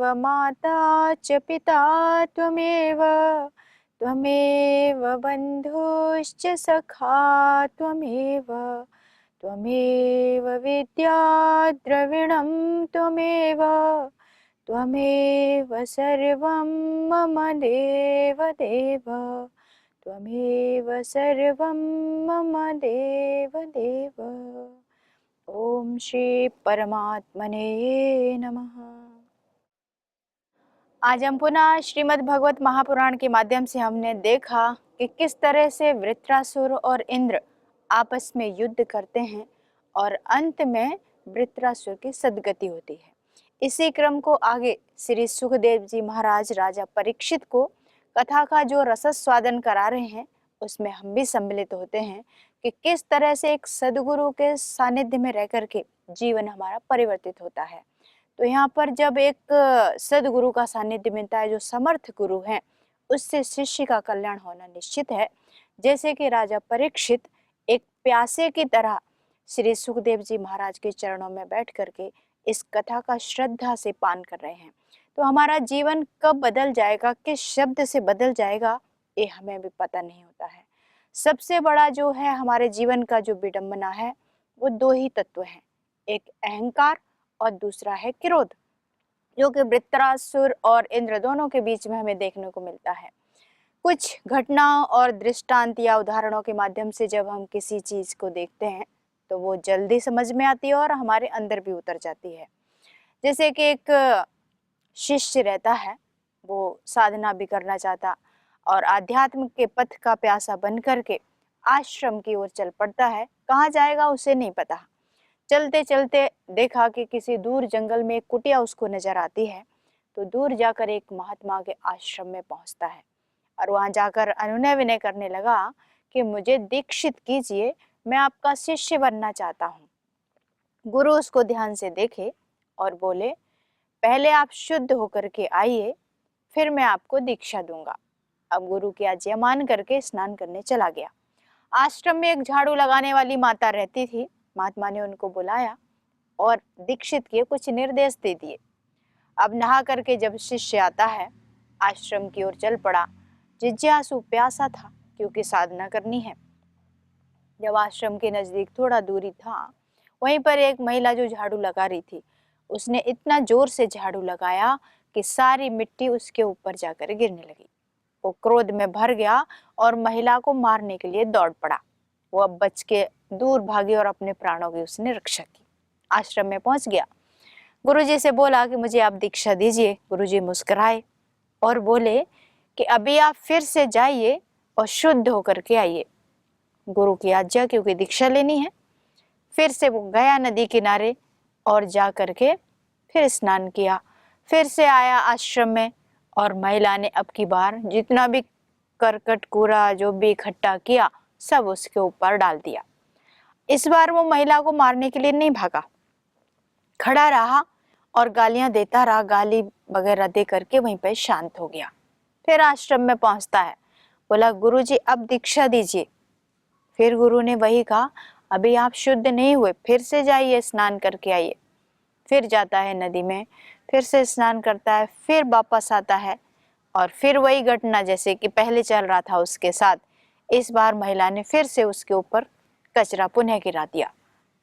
माता च पिता त्वमेव, त्वमेव बन्धुश्च सखा त्वमेव, त्वमेव विद्या द्रविणं त्वमेव, त्वमेव सर्वं मम देवदेव, त्वमेव सर्वं मम देवदेव। ओम श्री परमात्मने नमः। आज हम पुनः श्रीमद् भगवत महापुराण के माध्यम से हमने देखा कि किस तरह से वृत्रासुर और इंद्र आपस में युद्ध करते हैं और अंत में वृत्रासुर की सद्गति होती है। इसी क्रम को आगे श्री सुखदेव जी महाराज राजा परीक्षित को कथा का जो रसस्वादन करा रहे हैं उसमें हम भी सम्मिलित होते हैं कि किस तरह से एक सदगुरु के सानिध्य में रह करके जीवन हमारा परिवर्तित होता है। तो यहाँ पर जब एक सदगुरु का सानिध्य मिलता है जो समर्थ गुरु हैं, उससे शिष्य का कल्याण होना निश्चित है। जैसे कि राजा परीक्षित एक प्यासे की तरह श्री सुखदेव जी महाराज के चरणों में बैठ करके इस कथा का श्रद्धा से पान कर रहे हैं। तो हमारा जीवन कब बदल जाएगा, किस शब्द से बदल जाएगा, ये हमें भी पता नहीं होता है। सबसे बड़ा जो है हमारे जीवन का जो विडंबना है वो दो ही तत्व हैं, एक अहंकार और दूसरा है क्रोध, जो कि वृत्रासुर और इंद्र दोनों के बीच में हमें देखने को मिलता है। कुछ घटनाओं और दृष्टांत या उदाहरणों के माध्यम से जब हम किसी चीज को देखते हैं तो वो जल्दी समझ में आती है और हमारे अंदर भी उतर जाती है। जैसे कि एक शिष्य रहता है, वो साधना भी करना चाहता और आध्यात्म के पथ का प्यासा बन करके आश्रम की ओर चल पड़ता है। कहाँ जाएगा उसे नहीं पता। चलते चलते देखा कि किसी दूर जंगल में एक कुटिया उसको नजर आती है, तो दूर जाकर एक महात्मा के आश्रम में पहुंचता है और वहां जाकर अनुनय विनय करने लगा कि मुझे दीक्षित कीजिए, मैं आपका शिष्य बनना चाहता हूँ। गुरु उसको ध्यान से देखे और बोले, पहले आप शुद्ध होकर के आइए, फिर मैं आपको दीक्षा दूंगा। अब गुरु की आज्ञा मान करके स्नान करने चला गया। आश्रम में एक झाड़ू लगाने वाली माता रहती थी। महात्मा ने उनको बुलाया और दीक्षित किए, कुछ निर्देश दे दिए। अब नहा करके जब शिष्य आता है, आश्रम की ओर चल पड़ा। जिज्ञासु प्यासा था क्योंकि साधना करनी है। जब आश्रम के नजदीक थोड़ा दूरी था, वहीं पर एक महिला जो झाड़ू लगा रही थी, उसने इतना जोर से झाड़ू लगाया कि सारी मिट्टी उसके ऊपर जाकर गिरने लगी। वो क्रोध में भर गया और महिला को मारने के लिए दौड़ पड़ा। वो अब बच के दूर भागी और अपने प्राणों की उसने रक्षा की। आश्रम में पहुंच गया, गुरुजी से बोला कि मुझे आप दीक्षा दीजिए। गुरुजी मुस्कुराए और बोले कि अभी आप फिर से जाइए और शुद्ध होकर के आइए। गुरु की आज्ञा, क्योंकि दीक्षा लेनी है। फिर से वो गया नदी किनारे और जा करके फिर स्नान किया। फिर से आया आश्रम में और महिला ने अब की बार जितना भी करकट कूड़ा जो भी इकट्ठा किया सब उसके ऊपर डाल दिया। इस बार वो महिला को मारने के लिए नहीं भागा, खड़ा रहा और गालियां देता रहा। गाली वगैरह दे करके वहीं पर शांत हो गया। फिर आश्रम में पहुंचता है, बोला गुरुजी अब दीक्षा दीजिए। फिर गुरु ने वही कहा, अभी आप शुद्ध नहीं हुए, फिर से जाइए स्नान करके आइए। फिर जाता है नदी में, फिर से स्नान करता है, फिर वापस आता है और फिर वही घटना जैसे कि पहले चल रहा था उसके साथ। इस बार महिला ने फिर से उसके ऊपर कचरा पुनः गिरा दिया।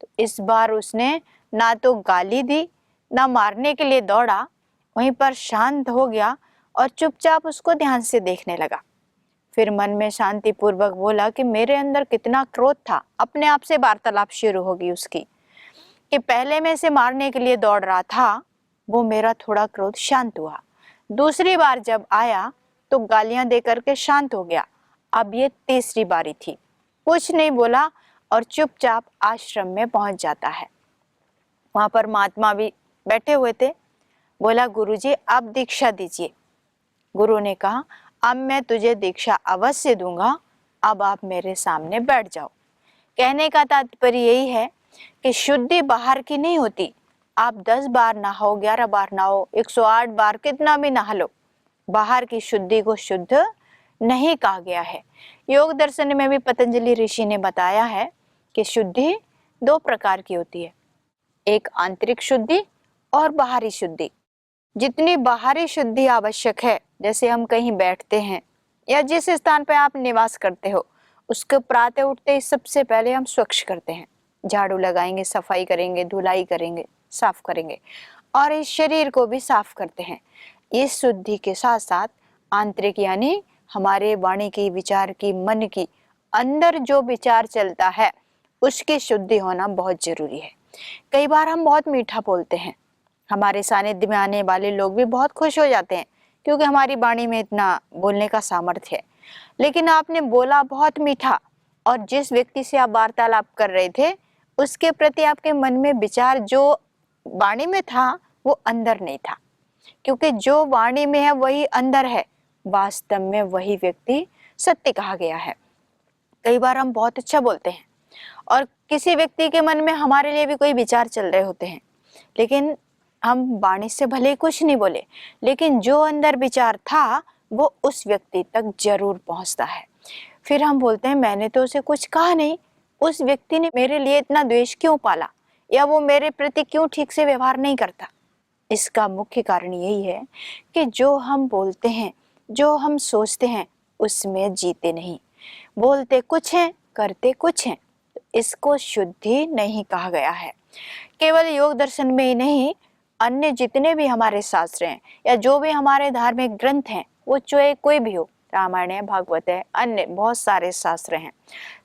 तो इस बार उसने ना तो गाली दी ना मारने के लिए दौड़ा, वहीं पर शांत हो गया और चुपचाप उसको ध्यान से देखने लगा। फिर मन में शांति पूर्वक बोला कि मेरे अंदर कितना क्रोध था। अपने आप से वार्तालाप शुरू होगी उसकी कि पहले मैं इसे मारने के लिए दौड़ रहा था, वो मेरा थोड़ा क्रोध शांत हुआ। दूसरी बार जब आया तो गालियां दे करके शांत हो गया। अब ये तीसरी बारी थी, कुछ नहीं बोला और चुपचाप आश्रम में पहुंच जाता है। वहां पर महात्मा भी बैठे हुए थे। बोला गुरुजी आप दीक्षा दीजिए। गुरु ने कहा अब मैं तुझे दीक्षा अवश्य दूंगा, अब आप मेरे सामने बैठ जाओ। कहने का तात्पर्य यही है कि शुद्धि बाहर की नहीं होती। आप 10 बार नहाओ, 11 बार नहाओ, 108 बार कितना भी नहा लो, बाहर की शुद्धि को शुद्ध नहीं कहा गया है। योग दर्शन में भी पतंजलि ऋषि ने बताया है कि शुद्धि 2 प्रकार की होती है, एक आंतरिक शुद्धि और बाहरी शुद्धि। जितनी बाहरी शुद्धि आवश्यक है, जैसे हम कहीं बैठते हैं या जिस स्थान पर आप निवास करते हो, उसके प्रातः उठते ही सबसे पहले हम स्वच्छ करते हैं, झाड़ू लगाएंगे, सफाई करेंगे, धुलाई करेंगे, साफ करेंगे और इस शरीर को भी साफ करते हैं। इस शुद्धि के साथ साथ आंतरिक यानी हमारे वाणी की, विचार की, मन की, अंदर जो विचार चलता है उसकी शुद्धि होना बहुत जरूरी है। कई बार हम बहुत मीठा बोलते हैं, हमारे सानिध्य में आने वाले लोग भी बहुत खुश हो जाते हैं क्योंकि हमारी वाणी में इतना बोलने का सामर्थ्य है। लेकिन आपने बोला बहुत मीठा और जिस व्यक्ति से आप वार्तालाप कर रहे थे उसके प्रति आपके मन में विचार जो वाणी में था वो अंदर नहीं था, क्योंकि जो वाणी में है वही अंदर है। वास्तव में वही व्यक्ति सत्य कहा गया है। कई बार हम बहुत अच्छा बोलते हैं और किसी व्यक्ति के मन में हमारे लिए भी कोई विचार चल रहे होते हैं, लेकिन हम वाणी से भले ही कुछ नहीं बोले, लेकिन जो अंदर विचार था वो उस व्यक्ति तक जरूर पहुंचता है। फिर हम बोलते हैं मैंने तो उसे कुछ कहा नहीं, उस व्यक्ति ने मेरे लिए इतना द्वेष क्यों पाला या वो मेरे प्रति क्यों ठीक से व्यवहार नहीं करता। इसका मुख्य कारण यही है कि जो हम बोलते हैं, जो हम सोचते हैं उसमें जीते नहीं, बोलते कुछ हैं करते कुछ हैं। इसको शुद्धि नहीं कहा गया है। केवल योग दर्शन में ही नहीं, अन्य जितने भी हमारे शास्त्र हैं या जो भी हमारे धार्मिक ग्रंथ हैं, वो चाहे कोई भी हो, रामायण है, भागवत है, अन्य बहुत सारे शास्त्र हैं,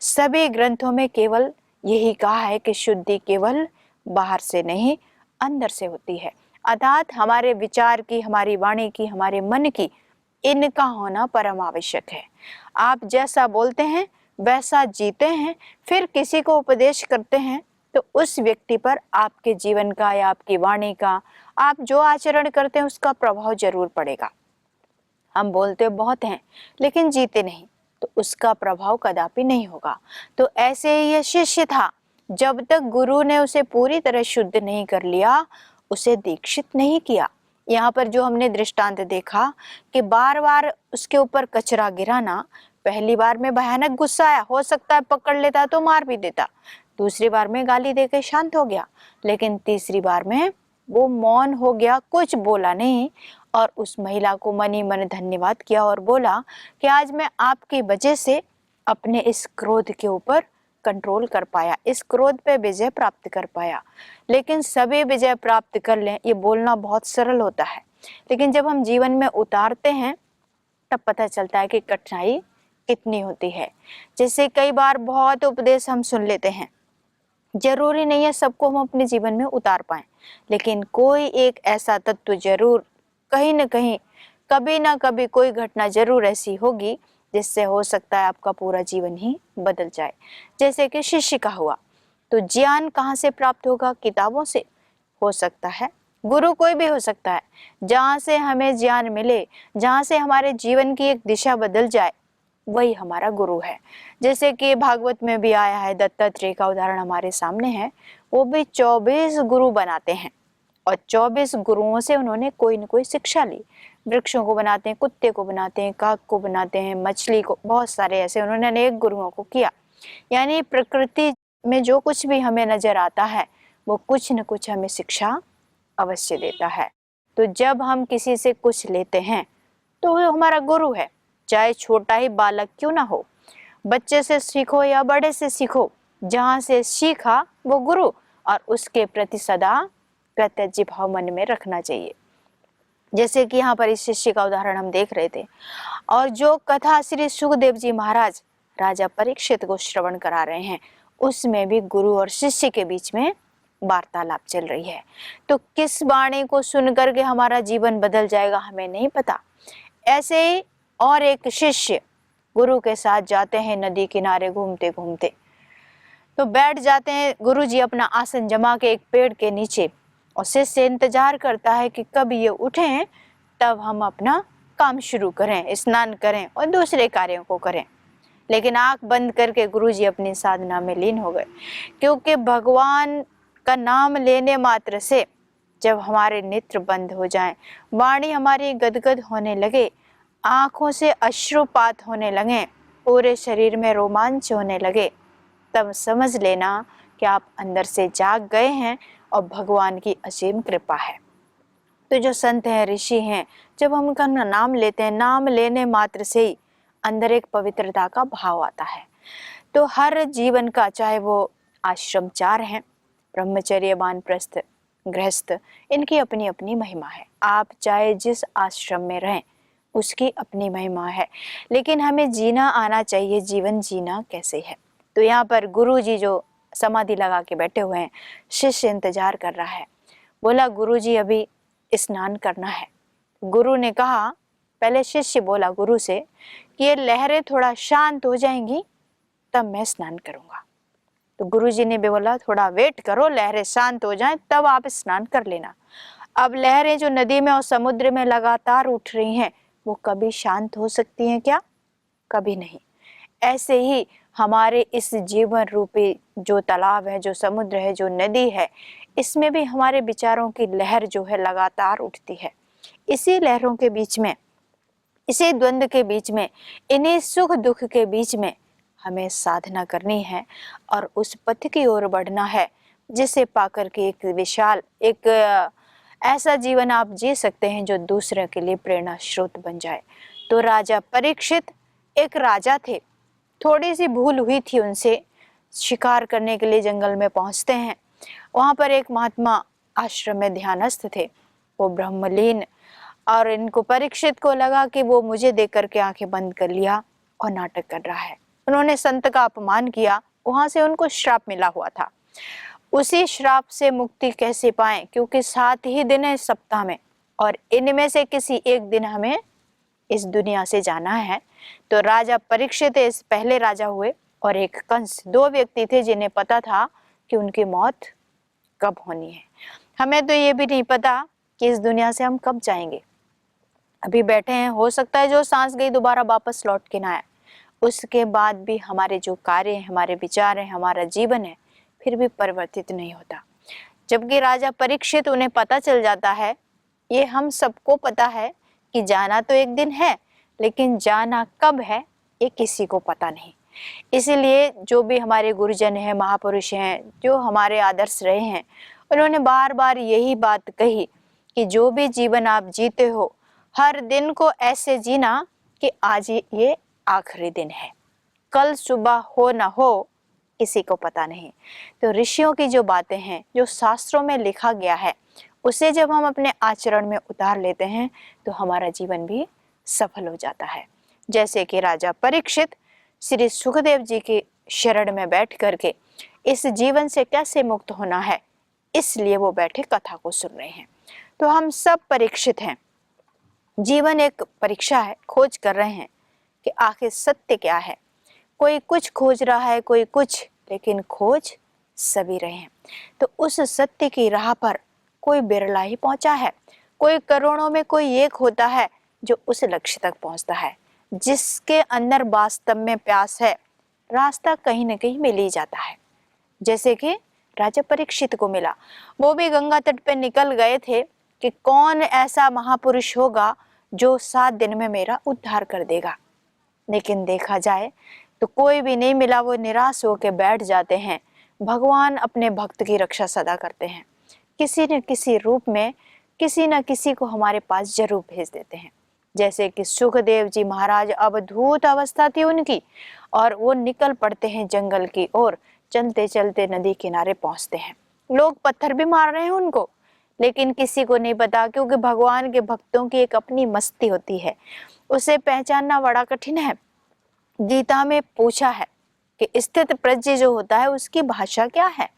सभी ग्रंथों में केवल यही कहा है कि शुद्धि केवल बाहर से नहीं अंदर से होती है। अर्थात हमारे विचार की, हमारी वाणी की, हमारे मन की, इनका होना परम आवश्यक है। आप जैसा बोलते हैं वैसा जीते हैं, फिर किसी को उपदेश करते हैं तो उस व्यक्ति पर आपके जीवन का या आपकी वाणी का, आप जो आचरण करते हैं उसका प्रभाव जरूर पड़ेगा। हम बोलते बहुत हैं लेकिन जीते नहीं तो उसका प्रभाव कदापि नहीं होगा। तो ऐसे ही यह शिष्य था, जब तक गुरु ने उसे पूरी तरह शुद्ध नहीं कर लिया, उसे दीक्षित नहीं किया। यहाँ पर जो हमने दृष्टांत देखा कि बार बार उसके ऊपर कचरा गिराना, पहली बार में भयानक गुस्सा आया, हो सकता है पकड़ लेता तो मार भी देता, दूसरी बार में गाली देकर शांत हो गया, लेकिन तीसरी बार में वो मौन हो गया, कुछ बोला नहीं और उस महिला को मन ही मन धन्यवाद किया और बोला कि आज मैं आपकी वजह से अपने इस क्रोध के ऊपर कंट्रोल कर पाया, इस क्रोध पे विजय प्राप्त कर पाया। लेकिन सभी विजय प्राप्त कर लें ये बोलना बहुत सरल होता है, लेकिन जब हम जीवन में उतारते हैं तब पता चलता है कि कठिनाई कितनी होती है। जैसे कई बार बहुत उपदेश हम सुन लेते हैं, जरूरी नहीं है सबको हम अपने जीवन में उतार पाएं, लेकिन कोई एक ऐसा तत्व जरूर कहीं न कहीं, कभी ना कभी कोई घटना जरूर ऐसी होगी जिससे हो सकता है आपका पूरा जीवन ही बदल जाए। जैसे कि शिष्य का हुआ, तो ज्ञान कहाँ से प्राप्त होगा? किताबों से हो सकता है, गुरु कोई भी हो सकता है, जहाँ से हमें ज्ञान मिले, जहाँ से हमारे जीवन की एक दिशा बदल जाए, वही हमारा गुरु है। जैसे कि भागवत में भी आया है, दत्तात्रेय का उदाहरण हमारे सामने है, वो भी 24 गुरु बनाते हैं और 24 गुरुओं से उन्होंने कोई न कोई शिक्षा ली। वृक्षों को बनाते हैं, कुत्ते को बनाते हैं, काग को बनाते हैं, मछली को, बहुत सारे ऐसे उन्होंने अनेक गुरुओं को किया। यानी प्रकृति में जो कुछ भी हमें नजर आता है वो कुछ न कुछ हमें शिक्षा अवश्य देता है। तो जब हम किसी से कुछ लेते हैं तो वो हमारा गुरु है, चाहे छोटा ही बालक क्यों ना हो। बच्चे से सीखो या बड़े से सीखो, जहाँ से सीखा वो गुरु, और उसके प्रति सदा कृतज्ञ भाव मन में रखना चाहिए। जैसे कि यहाँ पर इस शिष्य का उदाहरण हम देख रहे थे, और जो कथा श्री सुखदेव जी महाराज राजा परीक्षित को श्रवण करा रहे हैं, उसमें भी गुरु और शिष्य के बीच में वार्तालाप चल रही है। तो किस वाणी को सुन करके हमारा जीवन बदल जाएगा हमें नहीं पता। ऐसे ही और एक शिष्य गुरु के साथ जाते हैं नदी किनारे घूमते घूमते, तो बैठ जाते हैं गुरुजी अपना आसन जमा के एक पेड़ के नीचे, और शिष्य इंतजार करता है कि कब ये उठें तब हम अपना काम शुरू करें, स्नान करें और दूसरे कार्यों को करें। लेकिन आंख बंद करके गुरुजी अपनी साधना में लीन हो गए, क्योंकि भगवान का नाम लेने मात्र से जब हमारे नेत्र बंद हो जाएं, वाणी हमारी गदगद होने लगे, आंखों से अश्रुपात होने लगे, पूरे शरीर में रोमांच होने लगे, तब समझ लेना कि आप अंदर से जाग गए हैं और भगवान की असीम कृपा है। तो जो संत हैं, ऋषि हैं, जब हम उनका नाम लेते हैं, नाम लेने मात्र से ही अंदर एक पवित्रता का भाव आता है। तो हर जीवन का, चाहे वो आश्रमचार हैं, ब्रह्मचर्य, वानप्रस्थ, गृहस्थ, इनकी अपनी अपनी महिमा है। आप चाहे जिस आश्रम में रहें, उसकी अपनी महिमा है, लेकिन हमें जीना आना चाहिए। जीवन जीना कैसे है? तो यहाँ पर गुरु जी जो समाधि लगा के बैठे हुए हैं, शिष्य इंतजार कर रहा है। बोला, गुरु जी अभी स्नान करना है। गुरु ने कहा, पहले शिष्य बोला गुरु से कि ये लहरें थोड़ा शांत हो जाएंगी तब मैं स्नान करूंगा। तो गुरुजी ने भी बोला, थोड़ा वेट करो, लहरें शांत हो जाएं तब आप स्नान कर लेना। अब लहरें जो नदी में और समुद्र में लगातार उठ रही हैं, वो कभी शांत हो सकती हैं क्या? कभी नहीं। ऐसे ही हमारे इस जीवन रूपी जो तालाब है, जो समुद्र है, जो नदी है, इसमें भी हमारे विचारों की लहर जो है लगातार उठती है। इसी लहरों के बीच में, इसी द्वंद्व के बीच में, इन्हीं सुख दुख के बीच में हमें साधना करनी है और उस पथ की ओर बढ़ना है जिसे पाकर के एक विशाल, एक ऐसा जीवन आप जी सकते हैं जो दूसरे के लिए प्रेरणा स्रोत बन जाए। तो राजा परीक्षित एक राजा थे, थोड़ी सी भूल हुई थी उनसे, शिकार करने के लिए जंगल में पहुंचते हैं। वहां पर एक महात्मा आश्रम में ध्यानस्थ थे, वो ब्रह्मलीन, और इनको परीक्षित को लगा कि वो मुझे देख करके आंखें बंद कर लिया और नाटक कर रहा है। उन्होंने संत का अपमान किया, वहां से उनको श्राप मिला हुआ था। उसी श्राप से मुक्ति कैसे पाएं? क्योंकि 7 ही दिन है सप्ताह में और इनमें से किसी एक दिन हमें इस दुनिया से जाना है। तो राजा परीक्षित इस पहले राजा हुए और एक कंस, 2 व्यक्ति थे जिन्हें पता था कि उनकी मौत कब होनी है। हमें तो ये भी नहीं पता कि इस दुनिया से हम कब जाएंगे। अभी बैठे हैं, हो सकता है जो सांस गई दोबारा वापस लौट के ना आए। उसके बाद भी हमारे जो कार्य हैं, हमारे विचार हैं, हमारा जीवन है, फिर भी परिवर्तित नहीं होता। जबकि राजा परीक्षित, उन्हें पता चल जाता है, ये हम सबको पता है कि जाना तो एक दिन है, लेकिन जाना कब है ये किसी को पता नहीं। इसीलिए जो भी हमारे गुरुजन हैं, महापुरुष हैं, जो हमारे आदर्श रहे हैं, उन्होंने बार बार यही बात कही कि जो भी जीवन आप जीते हो, हर दिन को ऐसे जीना कि आज ये आखिरी दिन है, कल सुबह हो ना हो किसी को पता नहीं। तो ऋषियों की जो बातें हैं, जो शास्त्रों में लिखा गया है, उसे जब हम अपने आचरण में उतार लेते हैं तो हमारा जीवन भी सफल हो जाता है। जैसे कि राजा परीक्षित श्री सुखदेव जी की शरण में बैठ करके इस जीवन से कैसे मुक्त होना है, इसलिए वो बैठे कथा को सुन रहे हैं। तो हम सब परीक्षित हैं। जीवन एक परीक्षा है, खोज कर रहे हैं कि आखिर सत्य क्या है। कोई कुछ खोज रहा है, कोई कुछ, लेकिन खोज सभी रहे हैं। तो उस सत्य की राह पर कोई बिरला ही पहुंचा है, कोई करोड़ों में कोई एक होता है जो उस लक्ष्य तक पहुंचता है। जिसके अंदर वास्तव में प्यास है, रास्ता कहीं न कहीं मिल ही जाता है। जैसे कि राजा परीक्षित को मिला, वो भी गंगा तट पे निकल गए थे कि कौन ऐसा महापुरुष होगा जो 7 दिन में मेरा उद्धार कर देगा। लेकिन देखा जाए तो कोई भी नहीं मिला, वो निराश होकर बैठ जाते हैं। भगवान अपने भक्त की रक्षा सदा करते हैं, किसी न किसी रूप में किसी न किसी को हमारे पास जरूर भेज देते हैं। जैसे कि सुखदेव जी महाराज, अवधूत अवस्था थी उनकी और वो निकल पड़ते हैं जंगल की ओर, चलते चलते नदी किनारे पहुंचते हैं। लोग पत्थर भी मार रहे हैं उनको, लेकिन किसी को नहीं पता, क्योंकि भगवान के भक्तों की एक अपनी मस्ती होती है, उसे पहचानना बड़ा कठिन है। गीता में पूछा है कि स्थित प्रज्ञ जो होता है उसकी भाषा क्या है,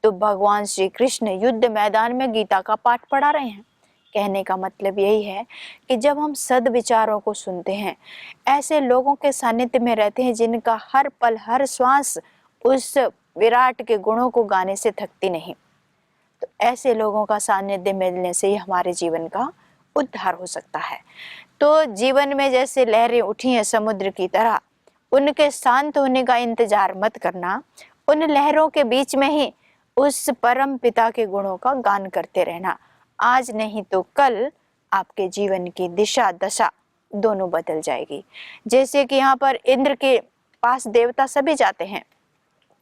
तो भगवान श्री कृष्ण युद्ध मैदान में गीता का पाठ पढ़ा रहे हैं। कहने का मतलब यही है कि जब हम सद्विचारों को सुनते हैं, ऐसे लोगों के सानिध्य में रहते हैं जिनका हर पल हर श्वास उस विराट के गुणों को गाने से थकती नहीं, तो ऐसे लोगों का सानिध्य मिलने से ही हमारे जीवन का उद्धार हो सकता है। तो जीवन में जैसे लहरें उठी हैं समुद्र की तरह, उनके शांत होने का इंतजार मत करना, उन लहरों के बीच में ही उस परम पिता के गुणों का गान करते रहना। आज नहीं तो कल आपके जीवन की दिशा दशा दोनों बदल जाएगी। जैसे कि यहाँ पर इंद्र के पास देवता सभी जाते हैं,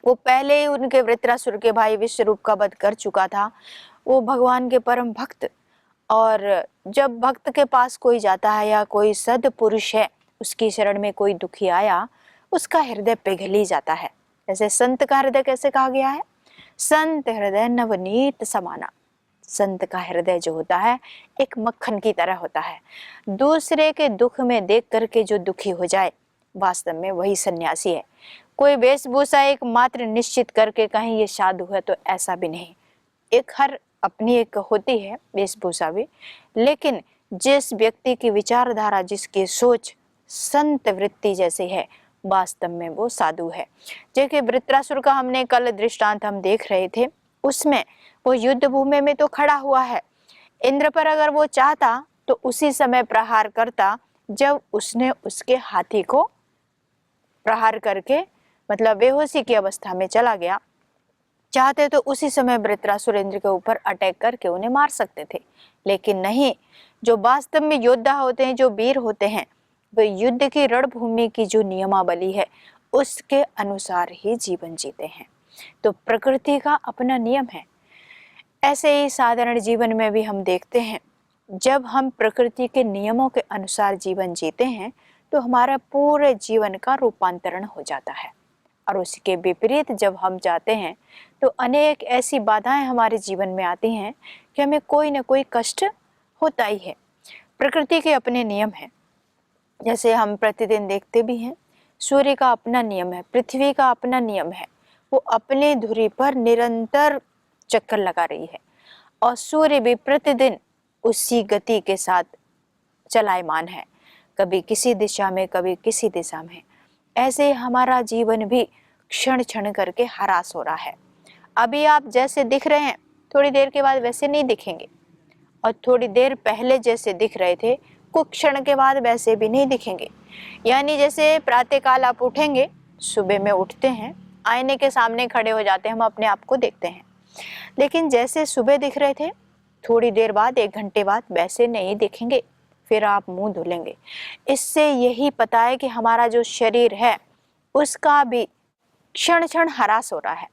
वो पहले ही उनके वृत्रासुर के भाई विश्वरूप का वध कर चुका था, वो भगवान के परम भक्त, और जब भक्त के पास कोई जाता है या कोई सद्पुरुष है, उसकी शरण में कोई दुखी आया, उसका हृदय पिघल ही जाता है। जैसे संत का हृदय कैसे कहा गया है, संत हृदय नवनीत समाना। संत का हृदय जो होता है एक मक्खन की तरह होता है। दूसरे के दुख में देख करके जो दुखी हो जाए, वास्तव में वही सन्यासी है। कोई वेशभूषा एक मात्र निश्चित करके कहीं ये साधु है, तो ऐसा भी नहीं। एक हर अपनी एक होती है वेशभूषा भी, लेकिन जिस व्यक्ति की विचारधारा, जिसकी सोच संत वृत्ति जैसी है, वास्तव में वो साधु है। जैसे वृत्रासुर का हमने कल दृष्टांत हम देख रहे थे, उसमें वो युद्ध भूमि में तो खड़ा हुआ है। इंद्र पर अगर वो चाहता तो उसी समय प्रहार करता, जब उसने उसके हाथी को प्रहार करके मतलब बेहोशी की अवस्था में चला गया। चाहते तो उसी समय वृत्रासुर इंद्र के ऊपर अटैक करके उन्हें मार सकते थे, लेकिन नहीं। जो वास्तव में योद्धा होते हैं, जो वीर होते हैं, वे युद्ध की रणभूमि की जो नियमावली है उसके अनुसार ही जीवन जीते हैं। तो प्रकृति का अपना नियम है। ऐसे ही साधारण जीवन में भी हम देखते हैं, जब हम प्रकृति के नियमों के अनुसार जीवन जीते हैं तो हमारा पूरे जीवन का रूपांतरण हो जाता है। और उसके विपरीत जब हम जाते हैं तो अनेक ऐसी बाधाएं हमारे जीवन में आती हैं कि हमें कोई ना कोई कष्ट होता ही है। प्रकृति के अपने नियम हैं, जैसे हम प्रतिदिन देखते भी हैं। सूर्य का अपना नियम है, पृथ्वी का अपना नियम है, वो अपने धुरी पर निरंतर चक्कर लगा रही है और सूर्य भी प्रतिदिन उसी गति के साथ चलायमान है, कभी किसी दिशा में, कभी किसी दिशा में। ऐसे हमारा जीवन भी क्षण क्षण करके ह्रास हो रहा है। अभी आप जैसे दिख रहे हैं, थोड़ी देर के बाद वैसे नहीं दिखेंगे, और थोड़ी देर पहले जैसे दिख रहे थे, कुछ क्षण के बाद वैसे भी नहीं दिखेंगे। यानी जैसे प्रातःकाल आप उठेंगे, सुबह में उठते हैं, आईने के सामने खड़े हो जाते हैं, हम अपने आप को देखते हैं, लेकिन जैसे सुबह दिख रहे थे, थोड़ी देर बाद, 1 घंटे बाद वैसे नहीं दिखेंगे। फिर आप मुंह धुलेंगे। इससे यही पता है कि हमारा जो शरीर है उसका भी क्षण क्षण ह्रास हो रहा है।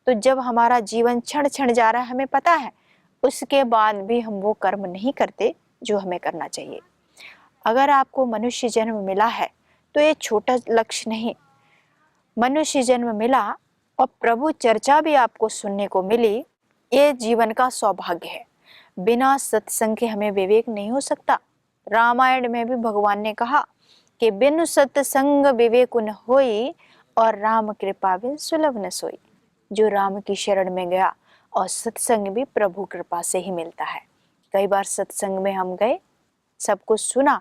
तो जब हमारा जीवन क्षण क्षण जा रहा है, हमें पता है, उसके बाद भी हम वो कर्म नहीं करते जो हमें करना चाहिए। अगर आपको मनुष्य जन्म मिला है तो ये छोटा लक्ष्य नहीं, मनुष्य जन्म मिला और प्रभु चर्चा भी आपको सुनने को मिली, ये जीवन का सौभाग्य है। बिना सत्संग के हमें विवेक नहीं हो सकता। रामायण में भी भगवान ने कहा कि बिनु सत्संग विवेक न होई और राम कृपा बिन सुलभ न सोई। जो राम की शरण में गया, और सत्संग भी प्रभु कृपा से ही मिलता है। कई बार सत्संग में हम गए, सब कुछ सुना,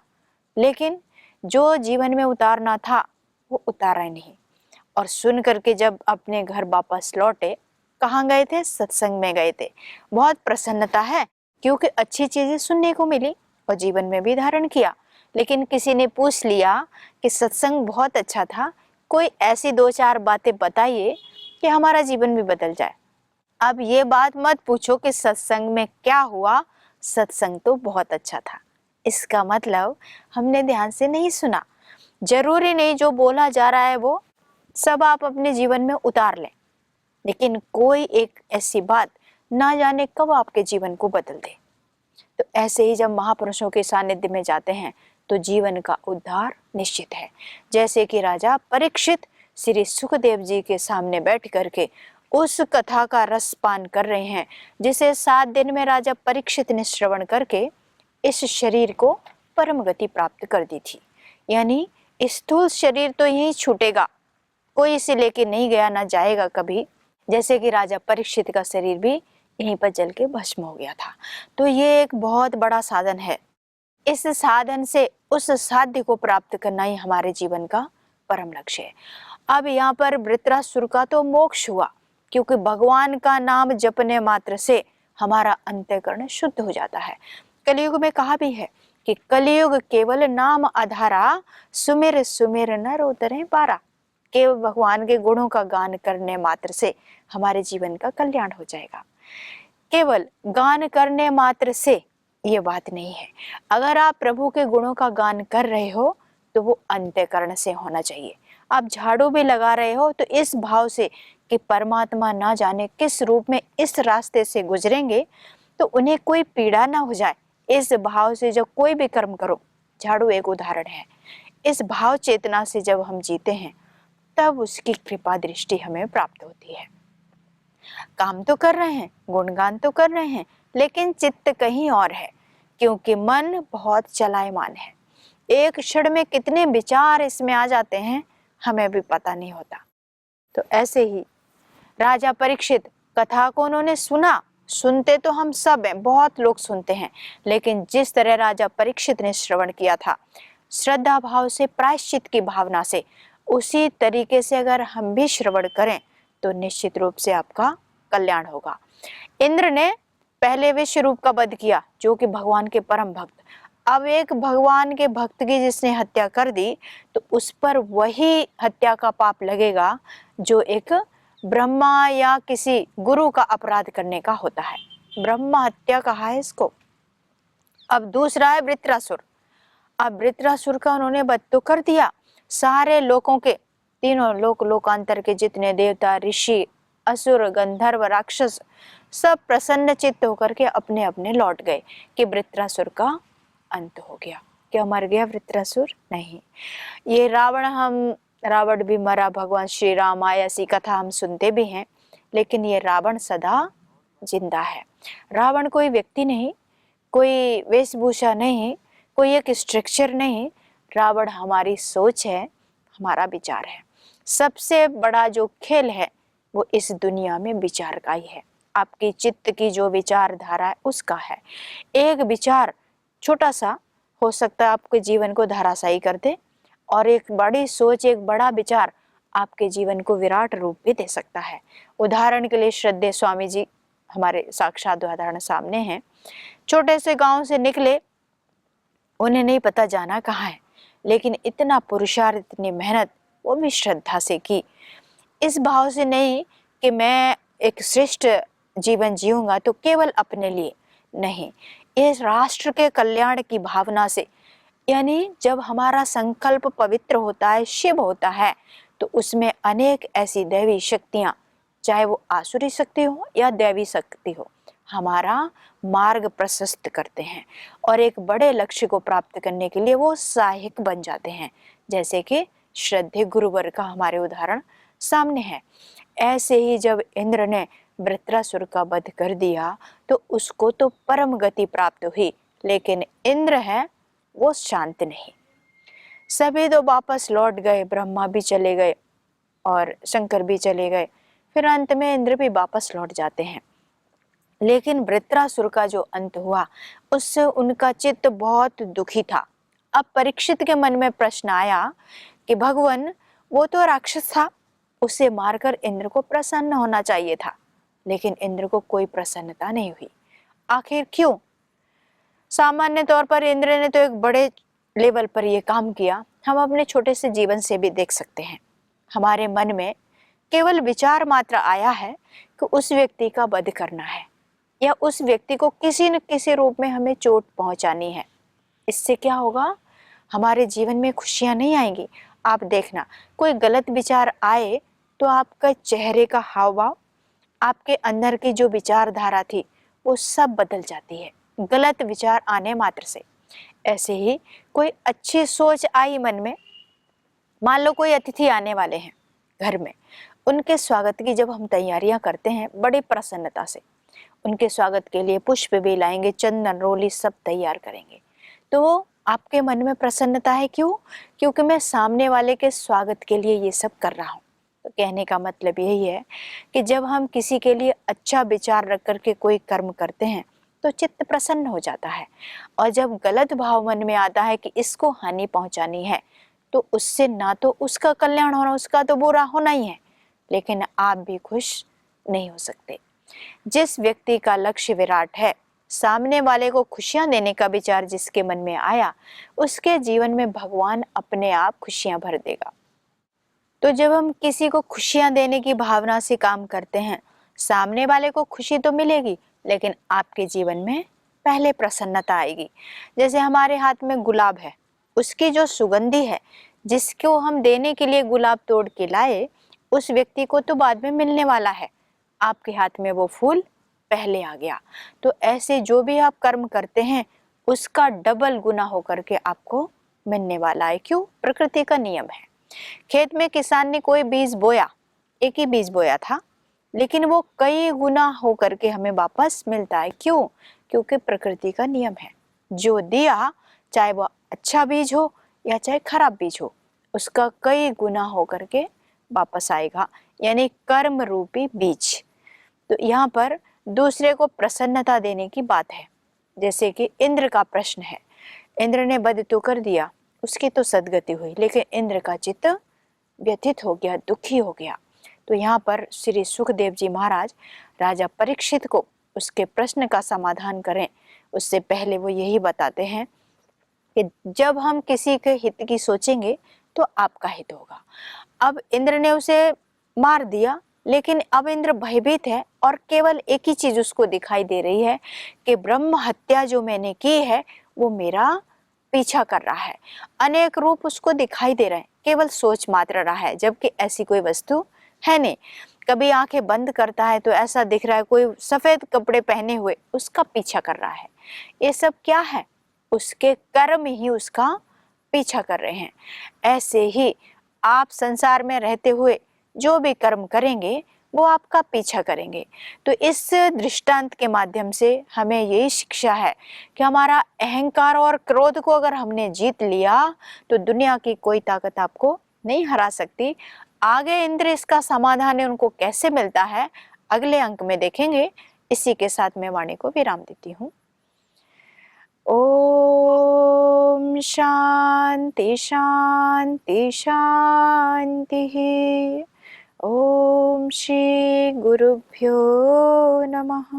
लेकिन जो जीवन में उतारना था वो उतारा ही नहीं। और सुन करके जब अपने घर वापस लौटे, कहाँ गए थे? सत्संग में गए थे। बहुत प्रसन्नता है, क्योंकि अच्छी चीजें सुनने को मिली और जीवन में भी धारण किया। लेकिन किसी ने पूछ लिया कि सत्संग बहुत अच्छा था, कोई ऐसी 2-4 बातें बताइए कि हमारा जीवन भी बदल जाए। अब ये बात मत पूछो कि सत्संग में क्या हुआ, सत्संग तो बहुत अच्छा था। इसका मतलब हमने ध्यान से नहीं सुना। जरूरी नहीं जो बोला जा रहा है वो सब आप अपने जीवन में उतार लें, लेकिन कोई एक ऐसी बात ना जाने कब आपके जीवन को बदल दे। तो ऐसे ही जब महापुरुषों के सानिध्य में जाते हैं तो जीवन का उद्धार निश्चित है। जैसे कि राजा परीक्षित श्री सुखदेव जी के सामने बैठ करके उस कथा का रस पान कर रहे हैं, जिसे 7 दिन में राजा परीक्षित ने श्रवण करके इस शरीर को परम गति प्राप्त कर दी थी। यानी स्थूल शरीर तो यही छूटेगा, कोई इसे लेके नहीं गया, ना जाएगा कभी। जैसे कि राजा परीक्षित का शरीर भी यहीं पर जल के भस्म हो गया था। तो ये एक बहुत बड़ा साधन है। इस साधन से उस साध्य को प्राप्त करना ही हमारे जीवन का परम लक्ष्य है। अब यहाँ पर वृत्रासुर का तो मोक्ष हुआ, क्योंकि भगवान का नाम जपने मात्र से हमारा अंतःकरण शुद्ध हो जाता है। कलयुग में कहा भी है कि कलयुग केवल नाम आधारा, सुमिर सुमिर नर उतरे पारा। केवल भगवान के गुणों का गान करने मात्र से हमारे जीवन का कल्याण हो जाएगा। केवल गान करने मात्र से ये बात नहीं है। अगर आप प्रभु के गुणों का गान कर रहे हो तो वो अंतःकरण से होना चाहिए। आप झाड़ू भी लगा रहे हो तो इस भाव से कि परमात्मा ना जाने किस रूप में इस रास्ते से गुजरेंगे, तो उन्हें कोई पीड़ा ना हो जाए, इस भाव से जब कोई भी कर्म करो, झाड़ू एक उदाहरण है, इस भाव चेतना से जब हम जीते हैं तब उसकी कृपा दृष्टि हमें प्राप्त होती है। काम तो कर रहे हैं, गुणगान तो कर रहे हैं, लेकिन चित्त कहीं और है, क्योंकि मन बहुत चलायमान है। एक क्षण में कितने विचार इसमें आ जाते हैं हमें भी पता नहीं होता। तो ऐसे ही राजा परीक्षित कथा को उन्होंने सुना, सुनते तो हम सब हैं, बहुत लोग सुनते हैं, लेकिन जिस तरह राजा परीक्षित ने श्रवण किया था श्रद्धा भाव से, प्रायश्चित की भावना से, उसी तरीके से अगर हम भी श्रवण करें तो निश्चित रूप से आपका कल्याण होगा। इंद्र ने पहले विश्व रूप का वध किया जो कि भगवान के परम भक्त, अब एक भगवान के भक्त की जिसने हत्या कर दी तो उस पर वही हत्या का पाप लगेगा जो एक ब्रह्मा या किसी गुरु का अपराध करने का होता है। ब्रह्मा हत्या कहा है इसको। अब दूसरा है वृत्रासुर। अब वृत्रासुर का उन्होंने वध तो कर दिया, सारे लोगों के, तीनों लोकांतर के जितने देवता, ऋषि, असुर, गंधर्व, राक्षस सब प्रसन्न चित्त होकर के अपने अपने लौट गए कि वृत्रासुर का अंत हो गया। क्या मर गया वृत्रासुर? नहीं। ये रावण भी मरा, भगवान श्री राम आए, ऐसी कथा हम सुनते भी हैं, लेकिन ये रावण सदा जिंदा है। रावण कोई व्यक्ति नहीं, कोई वेशभूषा नहीं, कोई एक स्ट्रक्चर नहीं, रावण हमारी सोच है, हमारा विचार है। सबसे बड़ा जो खेल है वो इस दुनिया में विचार का ही है। आपकी चित्त की जो विचारधारा है उसका है। एक विचार छोटा सा हो सकता है आपके जीवन को धराशायी कर दे, और एक बड़ी सोच, एक बड़ा विचार आपके जीवन को विराट रूप भी दे सकता है। उदाहरण के लिए श्रद्धेय स्वामी जी हमारे साक्षात उदाहरण सामने हैं। छोटे से गांव से निकले, उन्हें नहीं पता जाना कहाँ है, लेकिन इतना पुरुषार्थ, इतनी मेहनत वो भी श्रद्धा से की। इस भाव से नहीं कि मैं एक श्रेष्ठ जीवन जीऊंगा तो केवल अपने लिए नहीं, इस राष्ट्र के कल्याण की भावना से। यानी जब हमारा संकल्प पवित्र होता है, शिव होता है, तो उसमें अनेक ऐसी दैवी शक्तियां, चाहे वो आसुरी शक्ति हो या दैवी शक्ति हो, हमारा मार्ग प्रशस्त करते हैं और एक बड़े लक्ष्य को प्राप्त करने के लिए वो सहायक बन जाते हैं, जैसे कि श्रद्धेय गुरुवर का हमारे उदाहरण सामने है। ऐसे ही जब इंद्र ने वृत्रासुर का वध कर दिया तो उसको तो परम गति प्राप्त हुई, लेकिन इंद्र है वो शांत नहीं। सभी तो वापस लौट गए, ब्रह्मा भी चले गए और शंकर भी चले गए, फिर अंत में इंद्र भी वापस लौट जाते हैं। लेकिन वृत्रासुर का जो अंत हुआ उससे उनका चित्त बहुत दुखी था। अब परीक्षित के मन में प्रश्न आया कि भगवान वो तो राक्षस था, उसे मारकर इंद्र को प्रसन्न होना चाहिए था, लेकिन इंद्र को कोई प्रसन्नता नहीं हुई। आखिर क्यों? सामान्य तौर पर इंद्र ने तो एक बड़े लेवल पर यह काम किया, हम अपने छोटे से जीवन से भी देख सकते हैं। हमारे मन में केवल विचार मात्र आया है कि उस व्यक्ति का वध करना है या उस व्यक्ति को किसी न किसी रूप में हमें चोट पहुंचानी है। इससे क्या होगा? हमारे जीवन में खुशियां नहीं आएंगी। आप देखना, कोई गलत विचार आए तो आपका चेहरे का हाव भाव, आपके अंदर की जो विचारधारा थी वो सब बदल जाती है गलत विचार आने मात्र से। ऐसे ही कोई अच्छी सोच आई मन में, मान लो कोई अतिथि आने वाले हैं घर में, उनके स्वागत की जब हम तैयारियां करते हैं बड़ी प्रसन्नता से, उनके स्वागत के लिए पुष्प भी लाएंगे, चंदन रोली सब तैयार करेंगे, तो आपके मन में प्रसन्नता है। क्यों? क्योंकि मैं सामने वाले के स्वागत के लिए ये सब कर रहा हूँ। तो कहने का मतलब यही है कि जब हम किसी के लिए अच्छा विचार रख करके कोई कर्म करते हैं तो चित्त प्रसन्न हो जाता है, और जब गलत भाव मन में आता है कि इसको हानि पहुंचानी है तो उससे ना तो उसका कल्याण होना, उसका तो बुरा होना ही है, लेकिन आप भी खुश नहीं हो सकते। जिस व्यक्ति का लक्ष्य विराट है, सामने वाले को खुशियां देने का विचार जिसके मन में आया, उसके जीवन में भगवान अपने आप खुशियां भर देगा। तो जब हम किसी को खुशियां देने की भावना से काम करते हैं, सामने वाले को खुशी तो मिलेगी, लेकिन आपके जीवन में पहले प्रसन्नता आएगी। जैसे हमारे हाथ में गुलाब है, उसकी जो सुगंधी है, जिसको हम देने के लिए गुलाब तोड़ के लाए, उस व्यक्ति को तो बाद में मिलने वाला है। आपके हाथ में वो फूल पहले आ गया। तो ऐसे जो भी आप कर्म करते हैं उसका डबल गुना होकर के आपको मिलने वाला है। क्यों? प्रकृति का नियम है। खेत में किसान ने कोई बीज बोया, एक ही बीज बोया था, लेकिन वो कई गुना होकर के हमें वापस मिलता है। क्यों? क्योंकि प्रकृति का नियम है। जो दिया, चाहे वो अच्छा बीज हो या चाहे खराब बीज हो, उसका कई गुना होकर के वापस आएगा, यानी कर्म रूपी बीज। तो यहाँ पर दूसरे को प्रसन्नता देने की बात है। जैसे कि इंद्र का प्रश्न है, इंद्र ने वध तो कर दिया, उसकी तो सदगति हुई, लेकिन इंद्र का चित्त व्यथित हो गया, दुखी हो गया। तो यहाँ पर श्री सुखदेव जी महाराज राजा परीक्षित को उसके प्रश्न का समाधान करें उससे पहले वो यही बताते हैं कि जब हम किसी के हित की सोचेंगे तो आपका हित होगा। अब इंद्र ने उसे मार दिया, लेकिन अब इंद्र भयभीत है और केवल एक ही चीज उसको दिखाई दे रही है कि ब्रह्म हत्या जो मैंने की है वो मेरा पीछा कर रहा है। अनेक रूप उसको दिखाई दे रहे हैं, केवल सोच मात्र रहा है, जबकि ऐसी कोई वस्तु है नहीं। कभी आंखें बंद करता है तो ऐसा दिख रहा है कोई सफेद कपड़े पहने हुए उसका पीछा कर रहा है। ये सब क्या है? उसके कर्म ही उसका पीछा कर रहे हैं। ऐसे ही आप संसार में रहते हुए जो भी कर्म करेंगे वो आपका पीछा करेंगे। तो इस दृष्टांत के माध्यम से हमें यही शिक्षा है कि हमारा अहंकार और क्रोध को अगर हमने जीत लिया तो दुनिया की कोई ताकत आपको नहीं हरा सकती। आगे इंद्र इसका समाधान है उनको कैसे मिलता है, अगले अंक में देखेंगे। इसी के साथ मैं वाणी को विराम देती हूँ। ओम शांति शांति शांति। ओम श्री गुरुभ्यो नमः।